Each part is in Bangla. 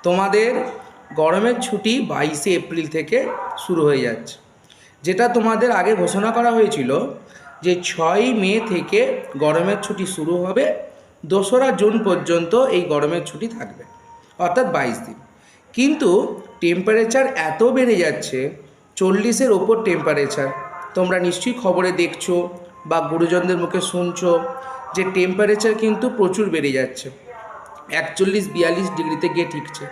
তোমাদের গরমের ছুটি 22শে এপ্রিল থেকে শুরু হয়ে যাচ্ছে, যেটা তোমাদের আগে ঘোষণা করা হয়েছিল যে 6ই মে থেকে গরমের ছুটি শুরু হবে, 2রা জুন পর্যন্ত এই গরমের ছুটি থাকবে, অর্থাৎ 22 দিন। কিন্তু টেম্পারেচার এত বেড়ে যাচ্ছে, 40-এর ওপর টেম্পারেচার। তোমরা নিশ্চয়ই খবরে দেখছো বা গুরুজনদের মুখে শুনছো যে টেম্পারেচার কিন্তু প্রচুর বেড়ে যাচ্ছে, 41-42 ডিগ্রিতে গিয়ে ঠিকছে।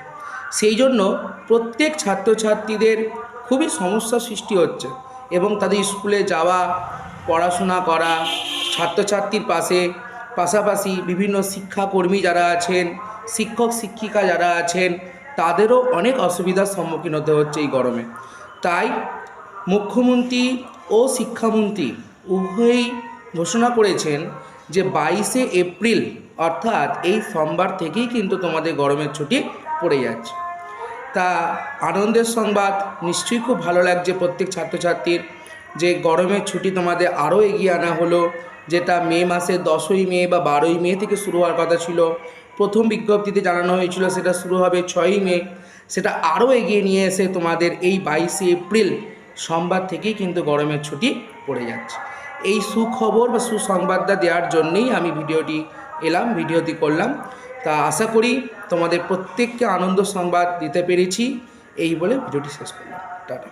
সেই জন্য প্রত্যেক ছাত্রছাত্রীদের খুবই সমস্যার সৃষ্টি হচ্ছে এবং তাদের স্কুলে যাওয়া, পড়াশোনা করা, ছাত্রছাত্রীর পাশাপাশি বিভিন্ন শিক্ষাকর্মী যারা আছেন, শিক্ষক শিক্ষিকা যারা আছেন, তাদেরও অনেক অসুবিধার সম্মুখীন হতে হচ্ছে এই গরমে। তাই মুখ্যমন্ত্রী ও শিক্ষামন্ত্রী উভয়ই ঘোষণা করেছেন যে 22শে এপ্রিল অর্থাৎ এই সোমবার থেকেই কিন্তু তোমাদের গরমের ছুটি পড়ে যাচ্ছে। তা আনন্দের সংবাদ, নিশ্চয়ই খুব ভালো লাগছে প্রত্যেক ছাত্রছাত্রীর যে গরমের ছুটি তোমাদের আরও এগিয়ে আনা হলো, যেটা মে মাসের 10ই মে বা 12ই মে থেকে শুরু হওয়ার কথা ছিল। প্রথম বিজ্ঞপ্তিতে জানানো হয়েছিল সেটা শুরু হবে 6ই মে, সেটা আরও এগিয়ে নিয়ে এসে তোমাদের এই 22শে এপ্রিল সোমবার থেকেই কিন্তু গরমের ছুটি পড়ে যাচ্ছে। এই সুখবর বা সুসংবাদটা দেওয়ার জন্যেই আমি ভিডিওটি করলাম। তা আশা করি তোমাদের প্রত্যেককে আনন্দ সংবাদ দিতে পেরেছি। এই বলে ভিডিওটি শেষ করলাম। টাটা।